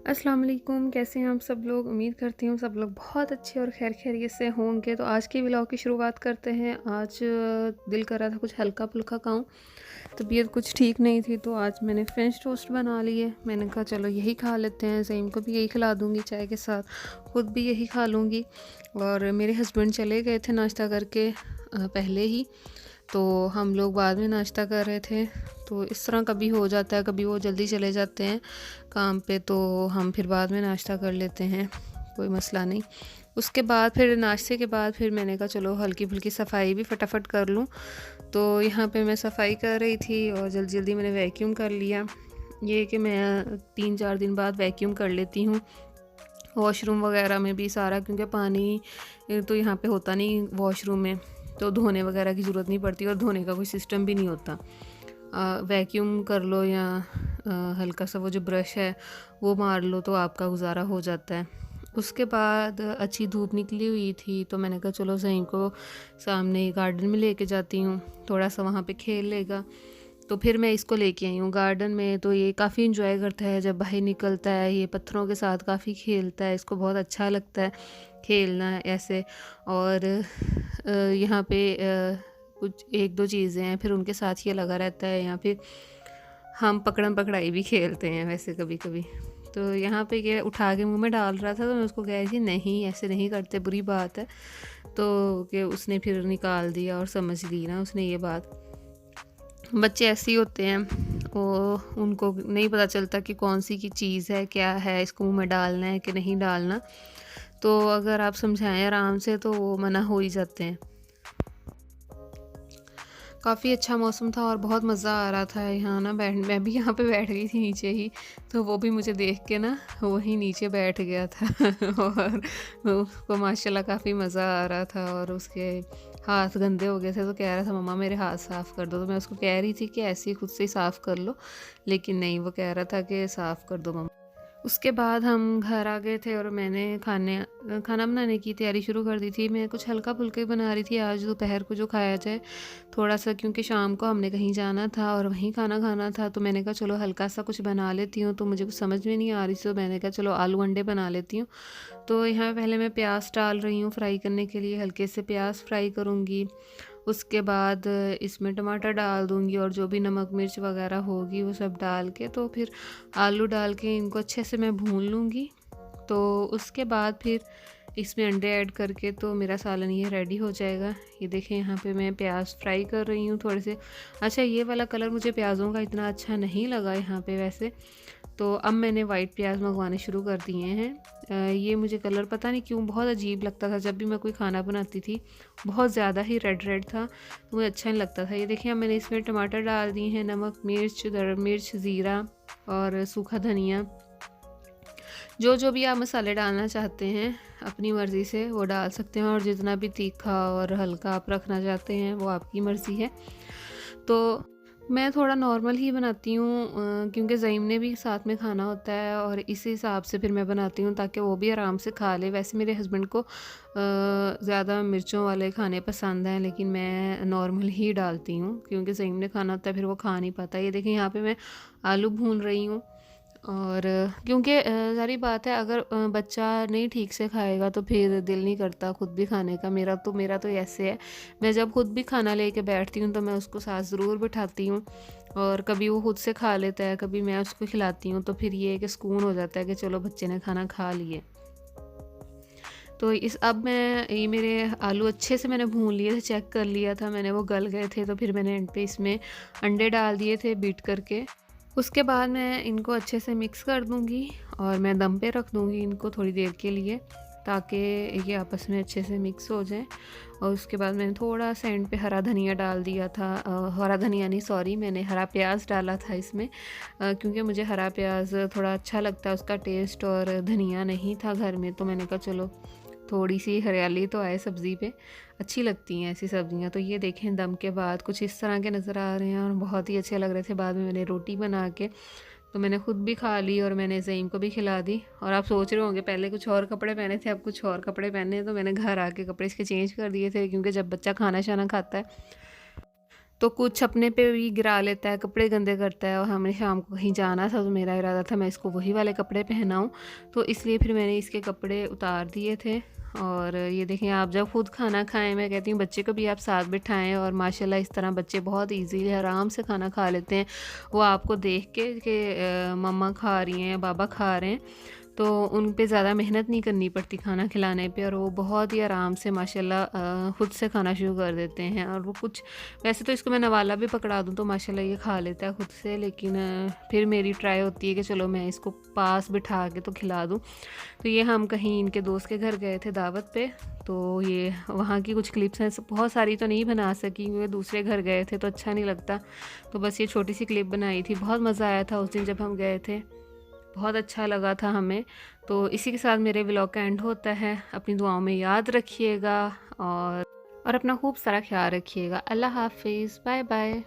अस्सलाम वालेकुम, कैसे हैं आप सब लोग? उम्मीद करती हूँ सब लोग बहुत अच्छे और खैर खैरियत से होंगे। तो आज के व्लॉग की शुरुआत करते हैं। आज दिल कर रहा था कुछ हल्का-फुल्का खाऊँ, तबीयत कुछ ठीक नहीं थी, तो आज मैंने फ्रेंच टोस्ट बना लिए। मैंने कहा चलो यही खा लेते हैं, ज़ईम को भी यही खिला दूँगी चाय के साथ, खुद भी यही खा लूँगी। और मेरे हस्बैंड चले गए थे नाश्ता करके पहले ही, तो हम लोग बाद में नाश्ता कर रहे थे। तो इस तरह कभी हो जाता है, कभी वो जल्दी चले जाते हैं काम पे, तो हम फिर बाद में नाश्ता कर लेते हैं, कोई मसला नहीं। उसके बाद फिर नाश्ते के बाद फिर मैंने कहा चलो हल्की फुल्की सफाई भी फटाफट कर लूँ। तो यहाँ पे मैं सफाई कर रही थी और जल्दी जल्दी मैंने वैक्यूम कर लिया। ये कि मैं 3-4 दिन बाद वैक्यूम कर लेती हूँ वॉशरूम वगैरह में भी सारा, क्योंकि पानी तो यहाँ पे होता नहीं वॉशरूम में, तो धोने वगैरह की ज़रूरत नहीं पड़ती और धोने का कोई सिस्टम भी नहीं होता। वैक्यूम कर लो या हल्का सा वो जो ब्रश है वो मार लो तो आपका गुजारा हो जाता है। उसके बाद अच्छी धूप निकली हुई थी, तो मैंने कहा चलो ज़हीम को सामने गार्डन में लेके जाती हूँ, थोड़ा सा वहाँ पे खेल लेगा। तो फिर मैं इसको लेके आई हूँ गार्डन में। तो ये काफ़ी इंजॉय करता है जब बाहर निकलता है, ये पत्थरों के साथ काफ़ी खेलता है, इसको बहुत अच्छा लगता है खेलना ऐसे। और यहाँ पे कुछ 1-2 चीज़ें हैं, फिर उनके साथ ये लगा रहता है, या फिर हम पकड़म पकड़ाई भी खेलते हैं वैसे कभी-कभी। तो यहाँ पे ये उठा के मुँह में डाल रहा था, तो मैं उसको कह रही थी नहीं ऐसे नहीं करते, बुरी बात है। तो कि उसने फिर निकाल दिया और समझ ली ना उसने ये बात। बच्चे ऐसे ही होते हैं, वो उनको नहीं पता चलता कि कौन सी की चीज़ है, क्या है, इसको मुँह में डालना है कि नहीं डालना। तो अगर आप समझाएँ आराम से तो वो मना हो ही जाते हैं। काफ़ी अच्छा मौसम था और बहुत मज़ा आ रहा था यहाँ ना मैं भी यहाँ पे बैठ गई थी नीचे ही, तो वो भी मुझे देख के ना वहीं नीचे बैठ गया था और उसको माशाल्लाह काफ़ी मज़ा आ रहा था। और उसके हाथ गंदे हो गए थे, तो कह रहा था मम्मा मेरे हाथ साफ़ कर दो। तो मैं उसको कह रही थी कि ऐसे ही खुद से ही साफ़ कर लो, लेकिन नहीं, वो कह रहा था कि साफ़ कर दो मम्मा। उसके बाद हम घर आ गए थे और मैंने खाना बनाने की तैयारी शुरू कर दी थी। मैं कुछ हल्का-फुल्का ही बना रही थी आज दोपहर को जो खाया जाए, थोड़ा-सा, क्योंकि शाम को हमने कहीं जाना था और वहीं खाना खाना था। तो मैंने कहा चलो हल्का-सा कुछ बना लेती हूँ, तो मुझे कुछ समझ में नहीं आ रही थी, तो मैंने कहा चलो आलू अंडे बना लेती हूँ। तो यहाँ पहले मैं प्याज़ डाल रही हूँ फ्राई करने के लिए, हल्के से प्याज़ फ्राई करूँगी। उसके बाद इसमें टमाटर डाल दूँगी और जो भी नमक मिर्च वगैरह होगी वो सब डाल के, तो फिर आलू डाल के इनको अच्छे से मैं भून लूँगी। तो उसके बाद फिर इसमें अंडे ऐड करके तो मेरा सालन ये रेडी हो जाएगा। ये देखें यहाँ पे मैं प्याज फ्राई कर रही हूँ थोड़े से। अच्छा, ये वाला कलर मुझे प्याज़ों का इतना अच्छा नहीं लगा यहाँ पे वैसे, तो अब मैंने वाइट प्याज मंगवाने शुरू कर दिए हैं। ये मुझे कलर पता नहीं क्यों बहुत अजीब लगता था जब भी मैं कोई खाना बनाती थी, बहुत ज़्यादा ही रेड रेड था, तो मुझे अच्छा नहीं लगता था। ये देखिए अब मैंने इसमें टमाटर डाल दिए हैं, नमक मिर्च गरम मिर्च ज़ीरा और सूखा धनिया, जो जो भी आप मसाले डालना चाहते हैं अपनी मर्ज़ी से वो डाल सकते हैं, और जितना भी तीखा और हल्का आप रखना चाहते हैं वो आपकी मर्ज़ी है। तो मैं थोड़ा नॉर्मल ही बनाती हूँ, क्योंकि ज़ईम ने भी साथ में खाना होता है और इसी हिसाब से फिर मैं बनाती हूँ ताकि वो भी आराम से खा ले। वैसे मेरे हस्बैंड को ज़्यादा मिर्चों वाले खाने पसंद हैं, लेकिन मैं नॉर्मल ही डालती हूँ क्योंकि ज़ईम ने खाना होता है, फिर वो खा नहीं पाता। ये देखिए यहाँ पे मैं आलू भून रही हूँ, और क्योंकि ज़ाहिर बात है अगर बच्चा नहीं ठीक से खाएगा तो फिर दिल नहीं करता खुद भी खाने का। मेरा तो ऐसे है, मैं जब खुद भी खाना लेके बैठती हूँ तो मैं उसको साथ ज़रूर बिठाती हूँ, और कभी वो खुद से खा लेता है, कभी मैं उसको खिलाती हूँ, तो फिर ये है कि सुकून हो जाता है कि चलो बच्चे ने खाना खा लिए। तो इस अब मैं ये मेरे आलू अच्छे से मैंने भून लिए थे, चेक कर लिया था मैंने, वो गल गए थे, तो फिर मैंने एंड पे इसमें अंडे डाल दिए थे बीट करके। उसके बाद मैं इनको अच्छे से मिक्स कर दूँगी और मैं दम पे रख दूँगी इनको थोड़ी देर के लिए, ताकि ये आपस में अच्छे से मिक्स हो जाएँ। और उसके बाद मैंने थोड़ा सा एंड पे हरा धनिया डाल दिया था, हरा धनिया नहीं सॉरी, मैंने हरा प्याज डाला था इसमें, क्योंकि मुझे हरा प्याज थोड़ा अच्छा लगता है उसका टेस्ट, और धनिया नहीं था घर में, तो मैंने कहा चलो थोड़ी सी हरियाली तो आए सब्ज़ी पे, अच्छी लगती हैं ऐसी सब्ज़ियाँ। तो ये देखें दम के बाद कुछ इस तरह के नज़र आ रहे हैं और बहुत ही अच्छे लग रहे थे। बाद में मैंने रोटी बना के तो मैंने खुद भी खा ली और मैंने ज़ईम को भी खिला दी। और आप सोच रहे होंगे पहले कुछ और कपड़े पहने थे, अब कुछ और कपड़े पहने हैं, तो मैंने घर आके कपड़े इसके चेंज कर दिए थे, क्योंकि जब बच्चा खाना शाना खाता है तो कुछ अपने पे भी गिरा लेता है, कपड़े गंदे करता है। और हमें शाम को कहीं जाना था तो मेरा इरादा था मैं इसको वही वाले कपड़े पहनाऊँ, तो इसलिए फिर मैंने इसके कपड़े उतार दिए थे। और ये देखें, आप जब खुद खाना खाएं, मैं कहती हूँ बच्चे को भी आप साथ बिठाएं, और माशाल्लाह इस तरह बच्चे बहुत इजीली आराम से खाना खा लेते हैं। वो आपको देख के कि मम्मा खा रही हैं या बाबा खा रहे हैं, तो उन पे ज़्यादा मेहनत नहीं करनी पड़ती खाना खिलाने पे, और वो बहुत ही आराम से माशाल्लाह खुद से खाना शुरू कर देते हैं। और वो कुछ, वैसे तो इसको मैं नवाला भी पकड़ा दूँ तो माशाल्लाह ये खा लेता है खुद से, लेकिन फिर मेरी ट्राई होती है कि चलो मैं इसको पास बिठा के तो खिला दूँ। तो ये हम कहीं इनके दोस्त के घर गए थे दावत पे, तो ये वहाँ की कुछ क्लिप्स हैं, बहुत सारी तो नहीं बना सकी क्योंकि दूसरे घर गए थे तो अच्छा नहीं लगता, तो बस ये छोटी सी क्लिप बनाई थी। बहुत मज़ा आया था उस दिन जब हम गए थे, बहुत अच्छा लगा था हमें। तो इसी के साथ मेरे व्लॉग का एंड होता है। अपनी दुआओं में याद रखिएगा और अपना खूब सारा ख्याल रखिएगा। अल्लाह हाफिज़, बाय बाय।